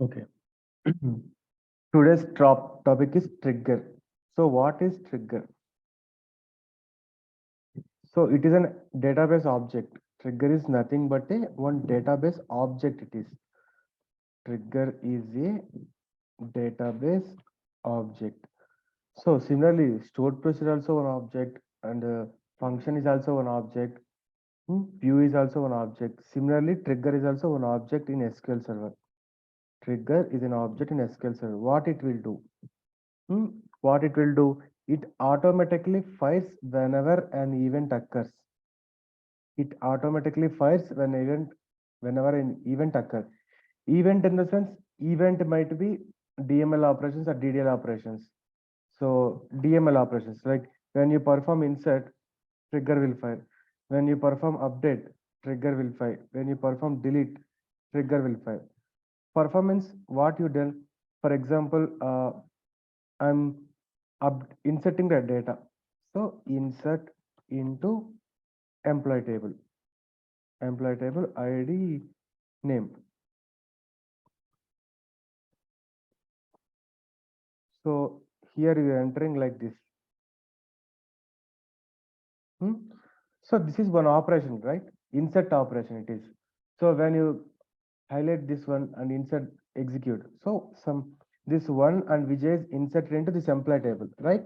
Okay. Today's topic is trigger. So what is trigger? So it is an database object. Trigger is nothing but a one database object. It is trigger is a database object. So similarly, stored procedure also one object, and function is also one object. View is also one object. Similarly, trigger is also one object in SQL Server. Trigger is an object in SQL Server. What it will do? Hmm, What it will do? It automatically fires whenever an event occurs. It automatically fires whenever an event occurs. Event in the sense, event might be DML operations or DDL operations. So DML operations, like when you perform insert, trigger will fire. When you perform update, trigger will fire. When you perform delete, trigger will fire. Performance, what you done? For example, I'm inserting the data. So insert into employee table, ID name. So here you are entering like this. Hmm? So this is one operation, right? Insert operation it is. So when you highlight this one and insert execute. So this one and Vijay is inserted into this employee table, right?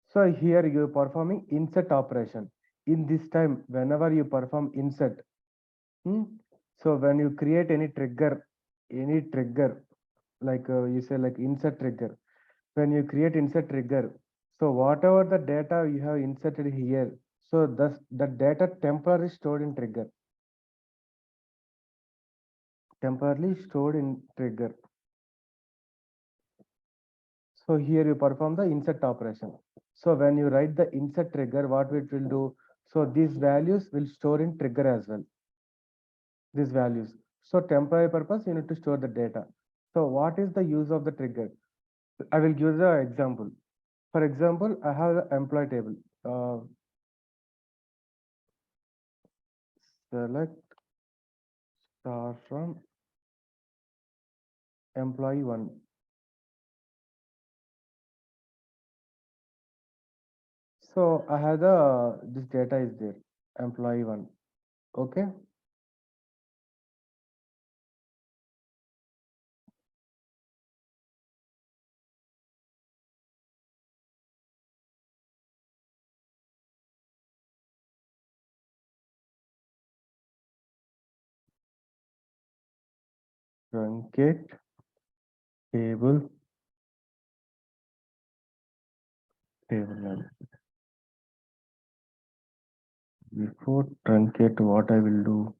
So here you are performing insert operation. In this time, whenever you perform insert, hmm, so when you create any trigger, like you say like insert trigger, when you create insert trigger, so whatever the data you have inserted here, so thus the data temporarily stored in trigger, temporarily stored in trigger. So here you perform the insert operation. So when you write the insert trigger, what it will do? So these values will store in trigger as well. These values. So temporary purpose, you need to store the data. So what is the use of the trigger? I will give the example. For example, I have the employee table. Select star from employee one. So I have the this data is there, employee one. Okay. Truncate table table. Before truncate, what I will do?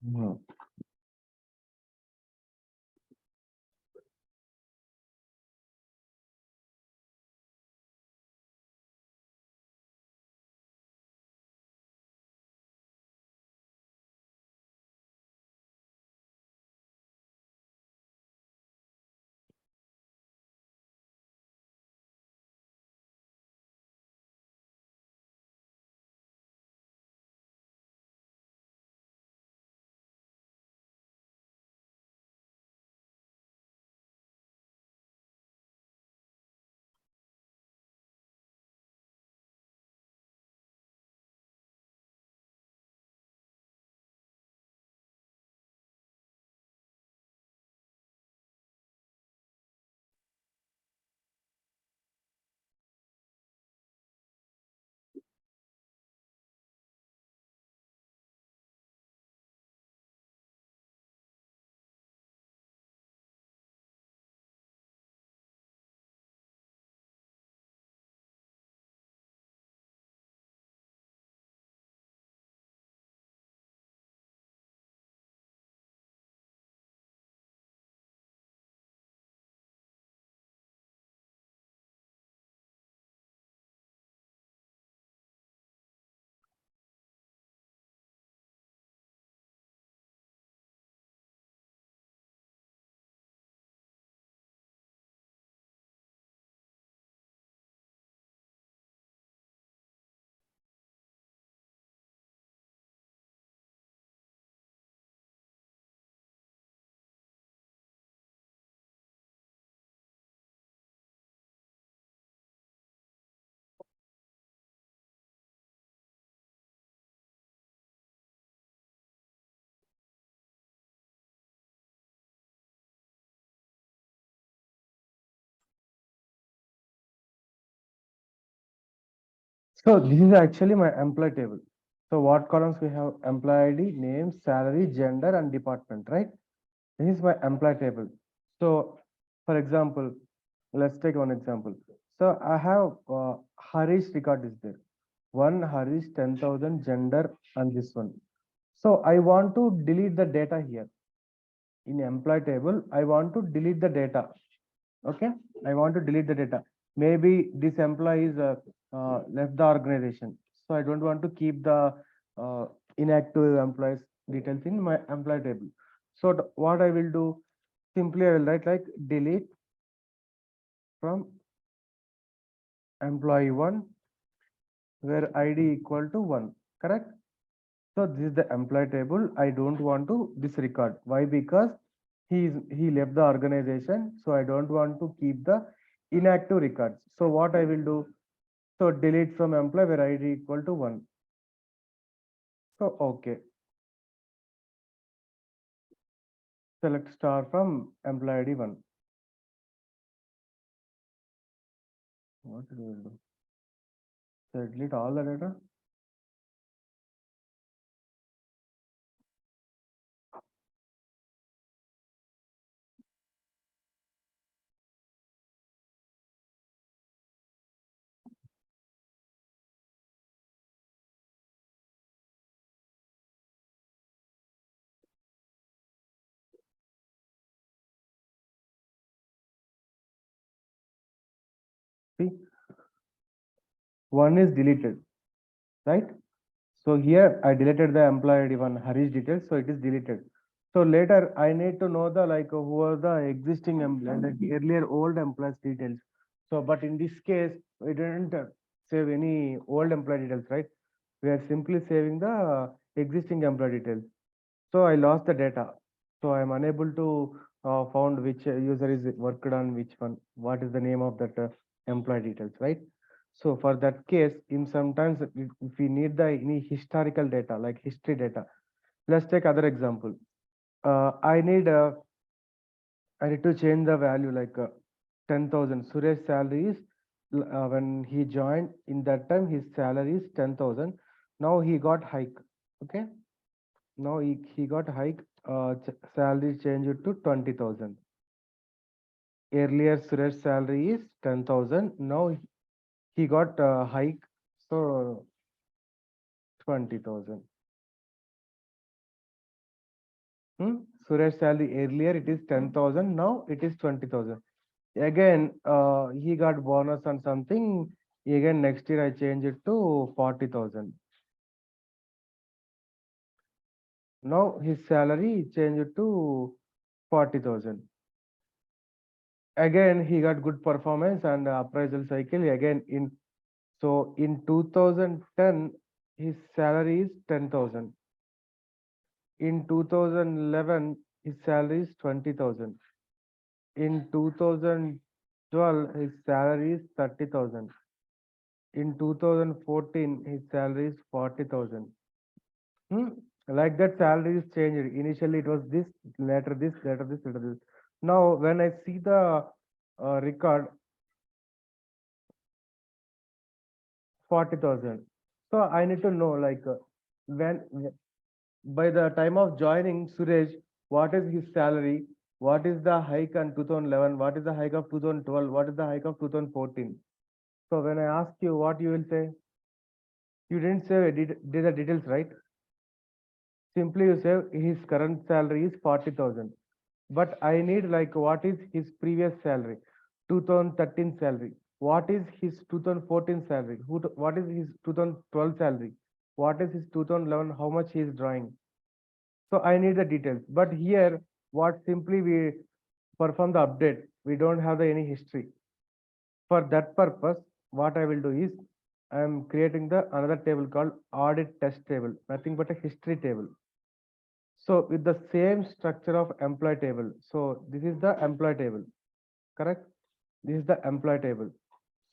No. So this is actually my employee table. So what columns we have? Employee ID, name, salary, gender, and department, right? This is my employee table. So, for example, let's take one example. So I have Harish record is there. One Harish 10,000 gender and this one. So I want to delete the data here in employee table. I want to delete the data. Okay, I want to delete the data. Maybe this employee is left the organization, so I don't want to keep the uh, inactive employees details in my employee table. So what I will do, simply I will write like delete from employee one where id equal to 1, correct? So this is the employee table. I don't want to disregard. Why? Because he left the organization, so I don't want to keep the inactive records. So what I will do, so delete from employee where id equal to 1. So okay, select star from employee id 1. What it will do? So delete all the data. See, 1 is deleted, right? So here I deleted the employee ID one Harish details, so it is deleted. So later I need to know the like who are the existing employees, like earlier old employees details. So but in this case we didn't save any old employee details, right? We are simply saving the existing employee details. So I lost the data. So I am unable to found which user is worked on which one. What is the name of that employee details, right? So for that case, in sometimes if we need the any historical data like history data, let's take other example. I need to change the value like 10,000. Suresh salary is when he joined in that time his salary is 10,000. Now he got hike. Okay. Now he got hike. Salary changed to 20,000. Earlier Suresh salary is 10,000. Now he got hike. So 20,000. Hmm? Suresh salary earlier it is 10,000. Now it is 20,000. Again, he got bonus on something. Again, next year I change it to 40,000. Now his salary changed to 40,000. Again, he got good performance and appraisal cycle. Again, in 2010, his salary is 10,000. In 2011, his salary is 20,000. In 2012, his salary is 30,000. In 2014, his salary is 40,000. Hmm? Like that, salary is changed. Initially, it was this, later this, later this, later this. Now, when I see the record, 40,000. So I need to know like when by the time of joining Suresh, what is his salary? What is the hike on 2011? What is the hike of 2012? What is the hike of 2014? So when I ask you what you will say, you didn't say the details, right? Simply you say his current salary is 40,000. But I need like what is his previous salary, 2013 salary. What is his 2014 salary? What is his 2012 salary? What is his 2011? How much he is drawing? So I need the details. But here, what simply we perform the update. We don't have any history. For that purpose, what I will do is I am creating the another table called audit test table, nothing but a history table. So with the same structure of employee table. So this is the employee table, correct? This is the employee table.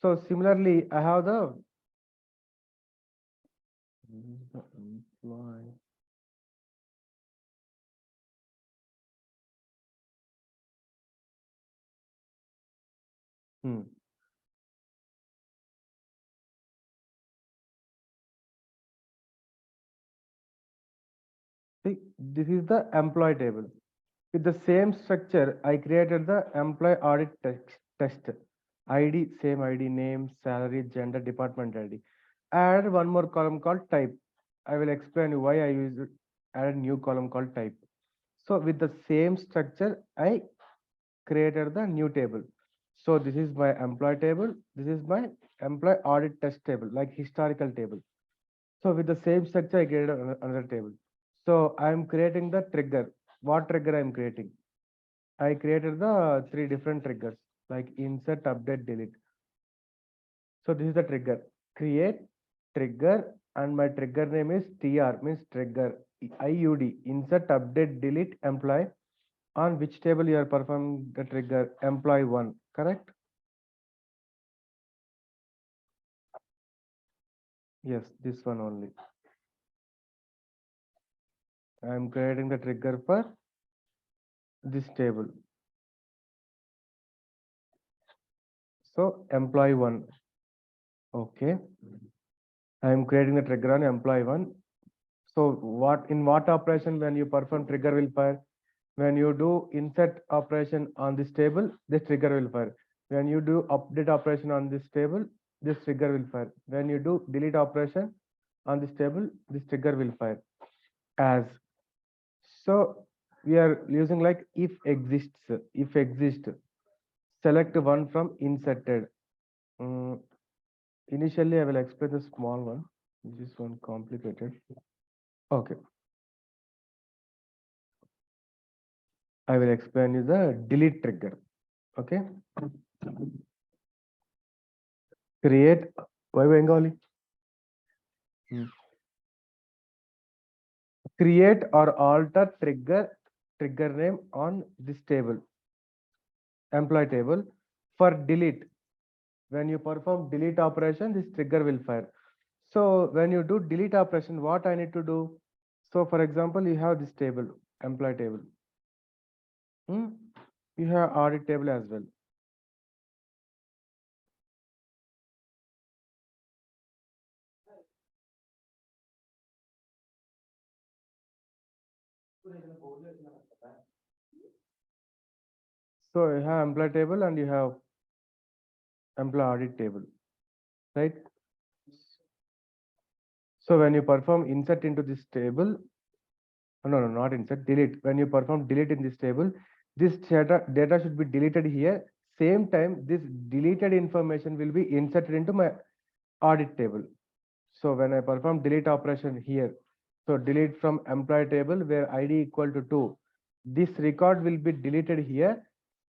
So similarly, I have the employee. Hmm. See, this is the employee table. With the same structure, I created the employee audit test. ID, same ID, name, salary, gender, department ID. I added one more column called type. I will explain you why I use it, added new column called type. So with the same structure, I created the new table. So this is my employee table. This is my employee audit test table, like historical table. So with the same structure, I created another table. So I am creating the trigger. What trigger I am creating? I created the three different triggers like insert, update, delete. So this is the trigger. Create trigger and my trigger name is TR means trigger. IUD insert, update, delete, employee. On which table you are performing the trigger? Employee 1, correct? Yes, this one only. I am creating the trigger for this table. So employee 1. Okay. I am creating the trigger on employee 1. So what operation when you perform trigger will fire? When you do insert operation on this table, this trigger will fire. When you do update operation on this table, this trigger will fire. When you do delete operation on this table, this trigger will fire. As so we are using like if exist, select one from inserted. Initially I will explain the small one. This one complicated. Okay, I will explain you the delete trigger. Okay, create. Why Bengali? Create or alter trigger name on this table, employee table. For delete, when you perform delete operation, this trigger will fire. So when you do delete operation, what I need to do? So for example, you have this table, employee table. You have audit table as well. So you have employee table and you have employee audit table, right? So when you perform insert into this table, no, not insert, delete. When you perform delete in this table, this data should be deleted here. Same time, this deleted information will be inserted into my audit table. So when I perform delete operation here, so delete from employee table where ID equal to 2, this record will be deleted here.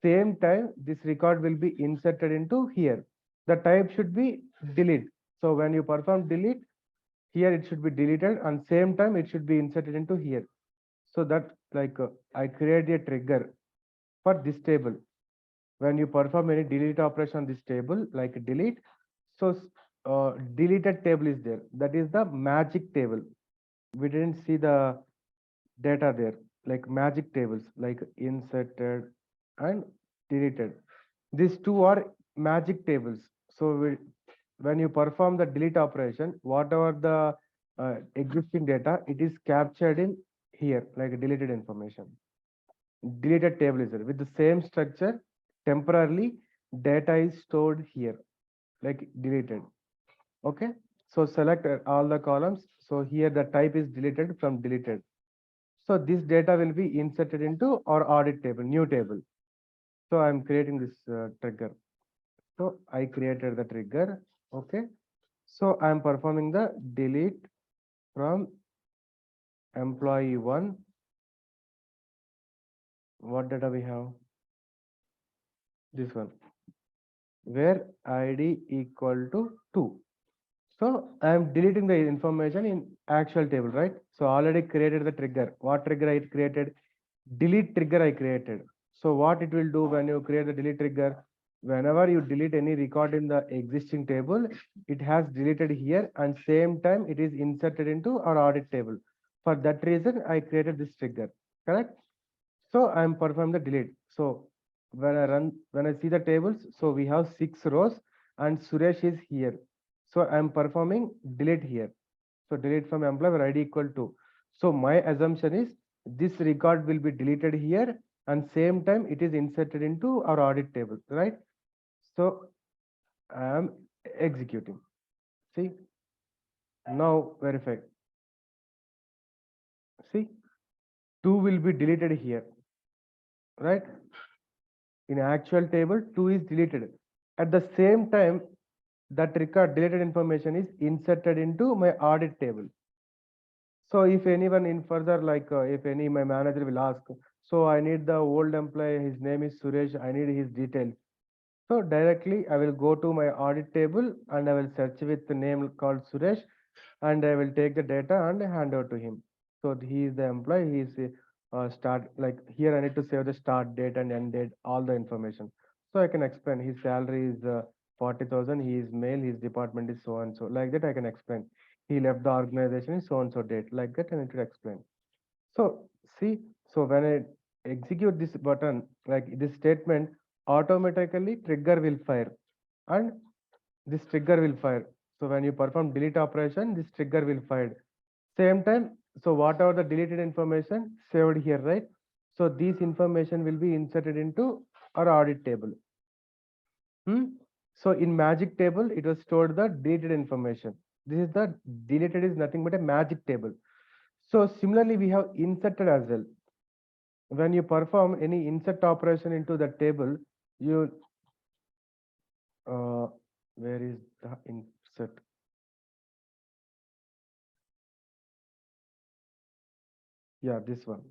Same time, this record will be inserted into here. The type should be delete. So when you perform delete, here it should be deleted and same time it should be inserted into here. So that like I create a trigger for this table. When you perform any delete operation on this table, like delete, so deleted table is there. That is the magic table. We didn't see the data there, like magic tables, like inserted and deleted. These two are magic tables. So when you perform the delete operation, whatever the existing data, it is captured in here, like deleted information. Deleted table is there. With the same structure, temporarily data is stored here, like deleted. Okay. So select all the columns. So here the type is deleted from deleted. So this data will be inserted into our audit table, new table. So I'm creating this trigger. So I created the trigger. Okay. So I'm performing the delete from employee 1. What data we have? This one, where ID equal to 2. So I am deleting the information in actual table, right? So already created the trigger. What trigger I created? Delete trigger I created. So what it will do when you create the delete trigger? Whenever you delete any record in the existing table, it has deleted here and same time it is inserted into our audit table. For that reason, I created this trigger, correct? So I am performing the delete. So when I see the tables, so we have 6 rows and Suresh is here. So I am performing delete here. So delete from employee where ID equal to. So my assumption is this record will be deleted here and same time it is inserted into our audit table, right? So I am executing. See, now verify. See, 2 will be deleted here, right? In actual table, 2 is deleted. At the same time, that record deleted information is inserted into my audit table. So if anyone in further, like if any my manager will ask, so I need the old employee, his name is Suresh, I need his details. So directly I will go to my audit table and I will search with the name called Suresh and I will take the data and hand over to him. So he is the employee, he is start, like here I need to save the start date and end date, all the information. So I can explain his salary is 40,000, he is male, his department is so and so. Like that I can explain. He left the organization in so and so date. Like that I need to explain. So see, so when I execute this button, like this statement, automatically trigger will fire and this trigger will fire. So when you perform delete operation, this trigger will fire. Same time, so whatever the deleted information saved here, right? So this information will be inserted into our audit table. Hmm? So in magic table, it was stored the deleted information. This is the deleted is nothing but a magic table. So similarly, we have inserted as well. When you perform any insert operation into the table, you uh, where is the insert? Yeah, this one.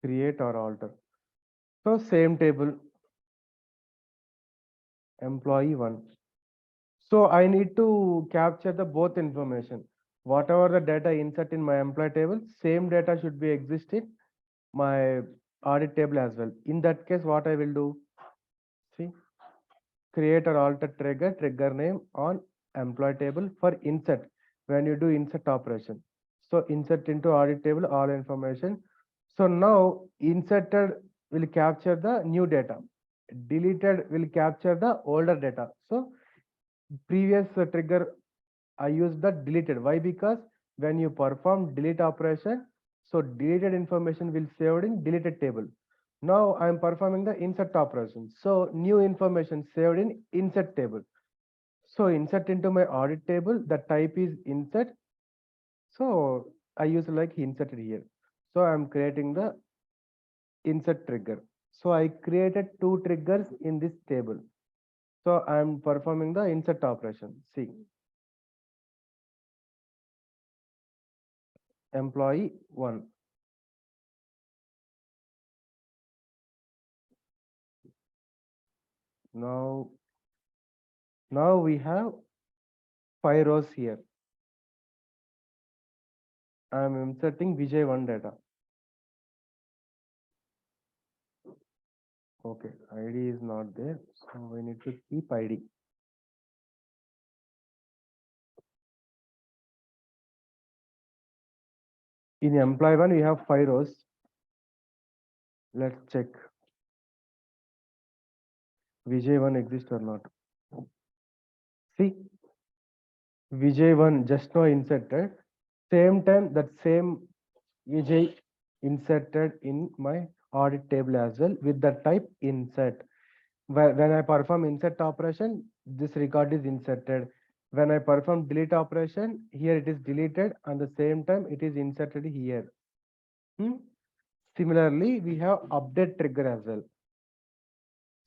Create or alter. So same table, employee one. So I need to capture the both information. Whatever the data insert in my employee table, same data should be exist in my audit table as well. In that case, what I will do? See, create or alter trigger name on employee table for insert when you do insert operation. So insert into audit table all information. So now inserted will capture the new data, deleted will capture the older data. So previous trigger I use the deleted. Why? Because when you perform delete operation, so deleted information will saved in deleted table. Now I am performing the insert operation. So new information saved in insert table. So insert into my audit table, the type is insert. So I use like inserted here. So I'm creating the insert trigger. So I created two triggers in this table. So I'm performing the insert operation. See, employee one. Now, now we have 5 rows here. I am inserting Vijay one data. Okay, ID is not there, so we need to keep ID. In employee one, we have 5 rows. Let's check Vijay one exists or not. See, Vijay one just now inserted. Same time, that same Vijay inserted in my audit table as well with the type insert. When I perform insert operation, this record is inserted. When I perform delete operation, here it is deleted and the same time it is inserted here. Hmm? Similarly, we have update trigger as well.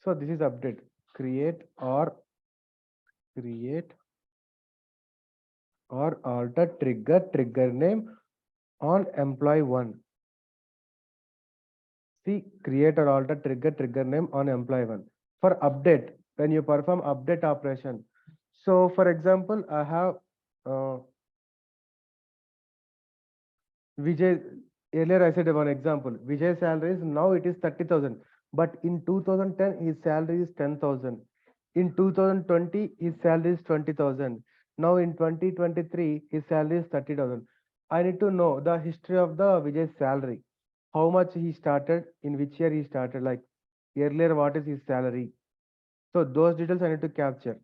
So this is update. Create or alter trigger name on employee one. See, create or alter trigger name on employee one. For update, when you perform update operation. So for example, I have uh, Vijay, earlier I said one example. Vijay salary is now it is 30,000, but in 2010 his salary is 10,000. In 2020 his salary is 20,000. Now in 2023 his salary is 30,000. I need to know the history of the Vijay's salary. How much he started, in which year he started, like earlier what is his salary. So those details I need to capture.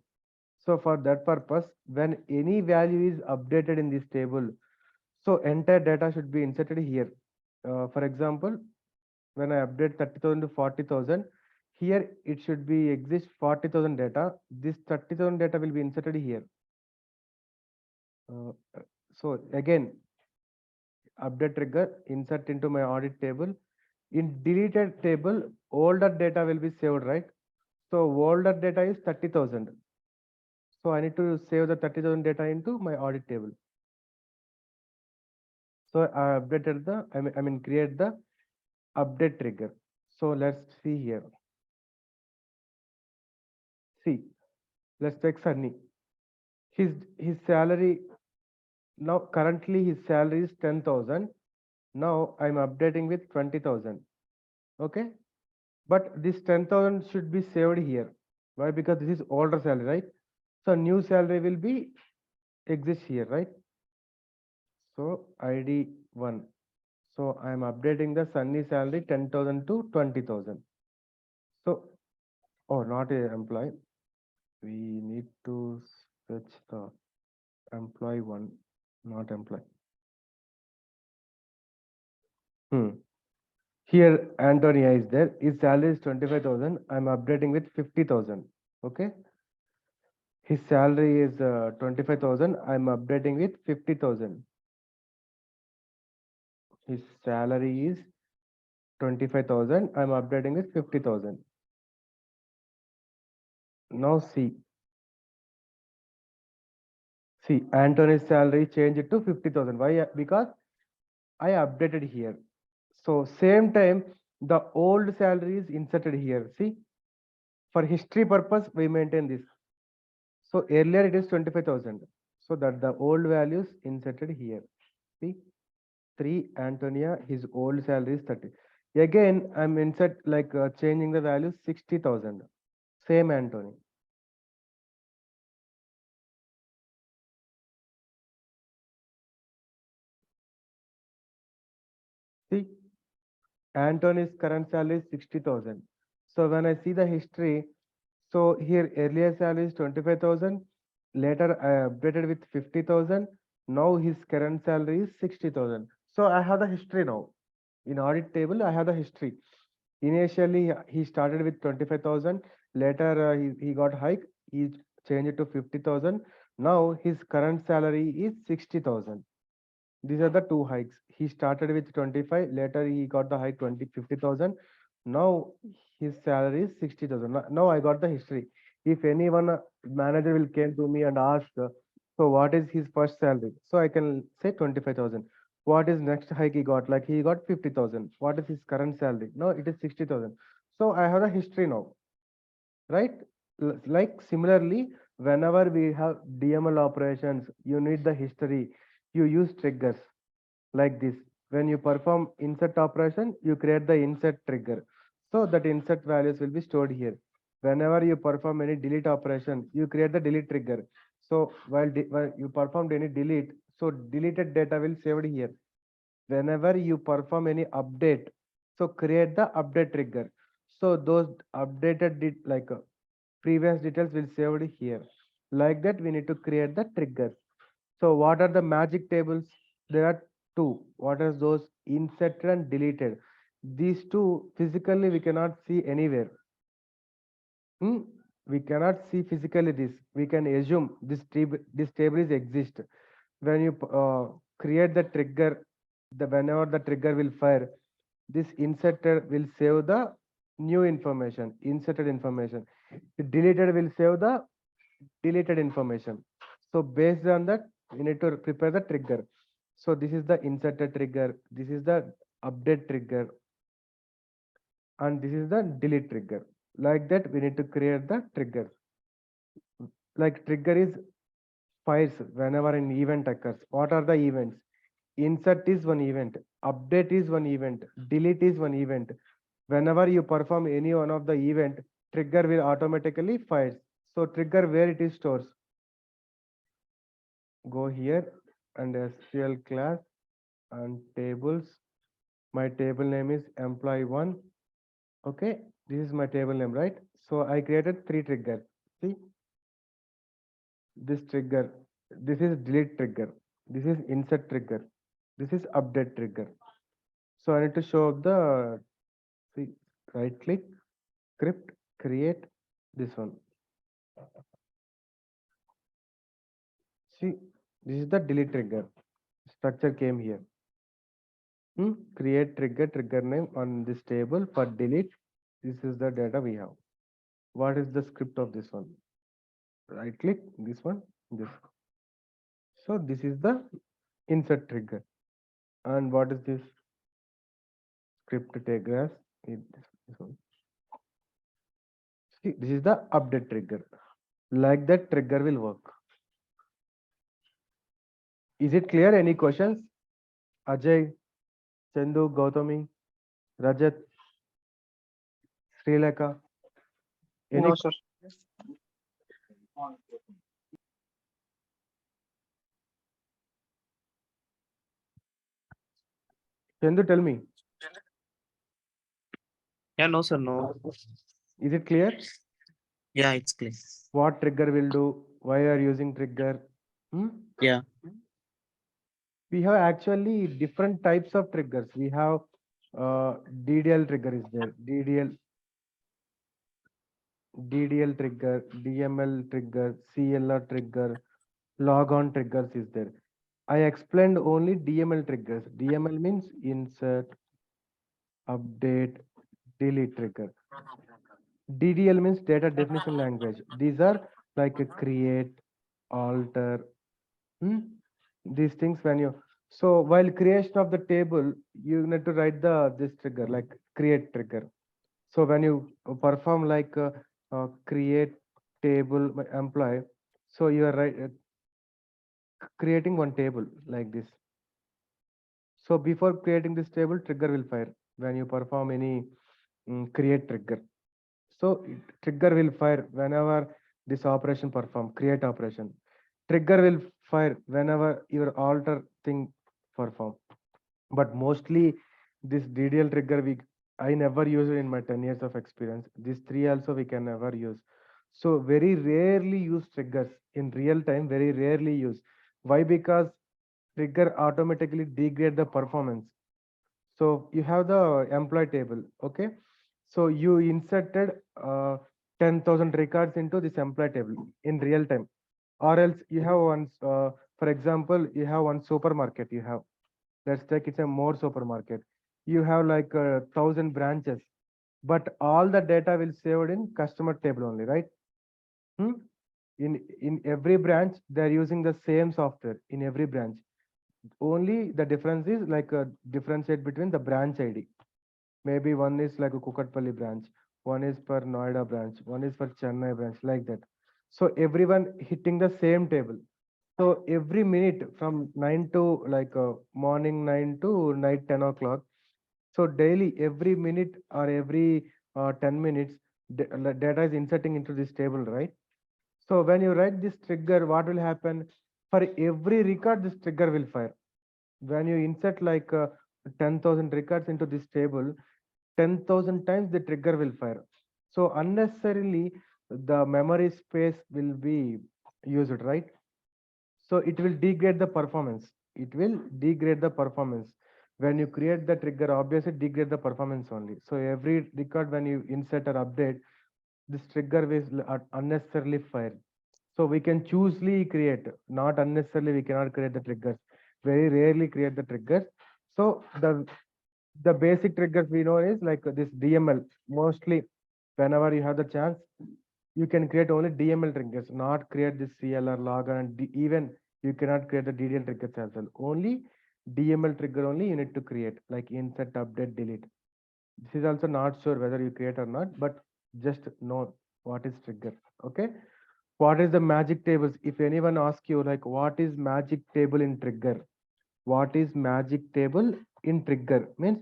So for that purpose, when any value is updated in this table, so entire data should be inserted here. For example, when I update 30,000 to 40,000, here it should be exist 40,000 data. This 30,000 data will be inserted here. Uh, so again, update trigger, insert into my audit table. In deleted table, older data will be saved, right? So older data is 30,000. So I need to save the 30,000 data into my audit table. So I updated the, I mean create the update trigger. So let's see here. See, let's take Sunny. His salary now currently his salary is 10,000. Now I'm updating with 20,000. Okay, but this 10,000 should be saved here. Why? Because this is older salary, right? So new salary will be exist here, right? So ID 1. So I am updating the Sunny salary 10,000 to 20,000. So, oh, not a employee. We need to fetch the employee one, not employee. Hmm. Here Antonia is there. His salary is 25,000. I'm updating with 50,000. Okay. His salary is 25,000. I'm updating with 50,000. His salary is 25,000. I'm updating with 50,000. Now see, Antony's salary changed to 50,000. Why? Because I updated here. So same time, the old salary is inserted here. See, for history purpose, we maintain this. So earlier it is 25,000. So that the old values inserted here. See, 3 Antonia, his old salary is 30. Again, I'm insert like changing the value 60,000. Same Antony. See, Antony's current salary is 60,000. So when I see the history, so here earlier salary is 25,000. Later I updated with 50,000. Now his current salary is 60,000. So I have the history now. In audit table, I have the history. Initially, he started with 25,000. Later, he got hike. He changed it to 50,000. Now his current salary is 60,000. These are the two hikes. He started with 25. Later, he got the hike 50,000. Now his salary is 60,000. Now I got the history. If anyone manager will came to me and ask, so what is his first salary? So I can say 25,000. What is next hike he got? Like he got 50,000. What is his current salary? No, it is 60,000. So I have a history now, right? Like similarly, whenever we have DML operations, you need the history. You use triggers like this. When you perform insert operation, you create the insert trigger. So that insert values will be stored here. Whenever you perform any delete operation, you create the delete trigger. So while you performed any delete, so deleted data will saved here. Whenever you perform any update, so create the update trigger. So those updated like previous details will saved here. Like that, we need to create the triggers. So what are the magic tables? There are two. What are those? Inserted and deleted. These two physically we cannot see anywhere. Hmm? We cannot see physically this. We can assume this table is exist. When you create the trigger, whenever the trigger will fire, this inserted will save the new information, inserted information. The deleted will save the deleted information. So based on that, we need to prepare the trigger. So this is the inserted trigger, this is the update trigger, and this is the delete trigger. Like that, we need to create the trigger. Like trigger is fires whenever an event occurs. What are the events? Insert is one event, update is one event, delete is one event. Whenever you perform any one of the event, trigger will automatically fires. So trigger where it is stores. Go here and SQL class and tables. My table name is employee one. Okay, this is my table name, right? So I created three triggers. See, this trigger, this is delete trigger, this is insert trigger, this is update trigger. So I need to show up the, see, right click, script, create this one. See, this is the delete trigger. Structure came here. Create trigger, trigger name on this table for delete. This is the data we have. What is the script of this one? Right click, this one, this. So this is the insert trigger. And what is this script tag as? This one. See, this is the update trigger. Like that trigger will work. Is it clear? Any questions? Ajay, Chandu, Gautami, Rajat, Srileka. Any? No, sir. Chandu, tell me. Yeah, no, sir. No. Is it clear? Yeah, it's clear. What trigger will do? Why are using trigger? Yeah. We have actually different types of triggers. We have DDL trigger is there. DDL trigger, DML trigger, CLR trigger, logon triggers is there. I explained only DML triggers. DML means insert, update, delete trigger. DDL means data definition language. These are like a create, alter, these things when you, so while creation of the table, you need to write the this trigger like create trigger. So when you perform like create table employee, so you are creating one table like this. So before creating this table, trigger will fire when you perform any create trigger. So trigger will fire whenever this operation perform, create operation. Trigger will fire whenever your alter thing perform. But mostly this DDL trigger I never use it in my 10 years of experience. These three also we can never use. So very rarely use triggers in real time, very rarely use. Why? Because trigger automatically degrade the performance. So you have the employee table, okay? So you inserted 10,000 records into this employee table in real time. Or else you have one, for example, you have one supermarket you have. Let's take it's a more supermarket. You have like 1,000 branches, but all the data will saved in customer table only, right? Hmm? In every branch, they're using the same software in every branch. Only the difference is like a differentiate between the branch ID. Maybe one is like a Kukatpalli branch, one is for Noida branch, one is for Chennai branch, like that. So everyone hitting the same table. So every minute from 9 to like morning 9 to night 10 o'clock. So daily, every minute or every 10 minutes, data is inserting into this table, right? So when you write this trigger, what will happen? For every record, this trigger will fire. When you insert like 10,000 records into this table, 10,000 times the trigger will fire. So unnecessarily, the memory space will be used, right? So it will degrade the performance. It will degrade the performance. When you create the trigger, obviously degrade the performance only. So every record when you insert or update, this trigger will unnecessarily fire. So we can choosely create, not unnecessarily we cannot create the triggers. Very rarely create the triggers. So the basic triggers we know is like this DML. Mostly whenever you have the chance, you can create only DML triggers, not create this CLR log, and even you cannot create the DDL triggers as well. Only DML trigger only you need to create, like insert, update, delete. This is also not sure whether you create or not, but just know what is trigger. Okay. What is the magic tables? If anyone asks you like what is magic table in trigger? What is magic table in trigger? Means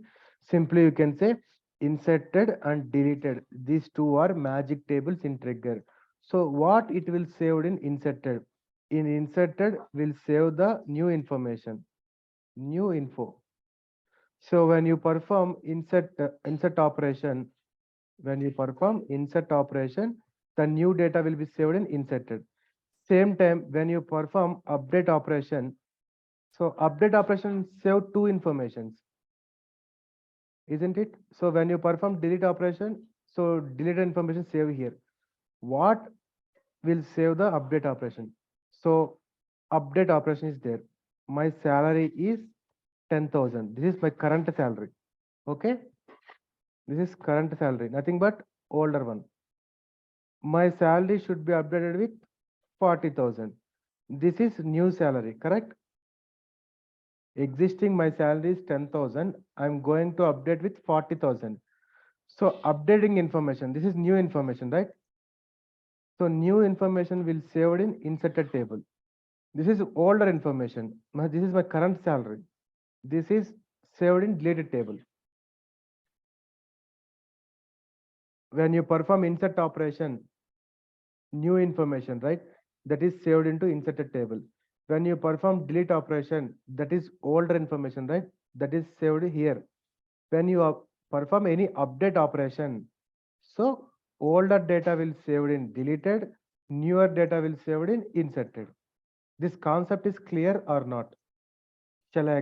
simply you can say inserted and deleted. These two are magic tables in trigger. So what it will save in inserted? In inserted will save the new information, new info. So when you perform insert operation, when you perform insert operation, the new data will be saved in inserted. Same time, when you perform update operation, so update operation save two informations, isn't it? So when you perform delete operation, so deleted information save here. What will save the update operation? So update operation is there. My salary is 10,000. This is my current salary. Okay. This is current salary, nothing but older one. My salary should be updated with 40,000. This is new salary, correct? Existing my salary is 10,000. I'm going to update with 40,000. So updating information, this is new information, right? So new information will saved in inserted table. This is older information. This is my current salary. This is saved in deleted table. When you perform insert operation, new information, right? That is saved into inserted table. When you perform delete operation, that is older information, right? That is saved here. When you perform any update operation, so older data will saved in deleted, newer data will saved in inserted. This concept is clear or not? Shall I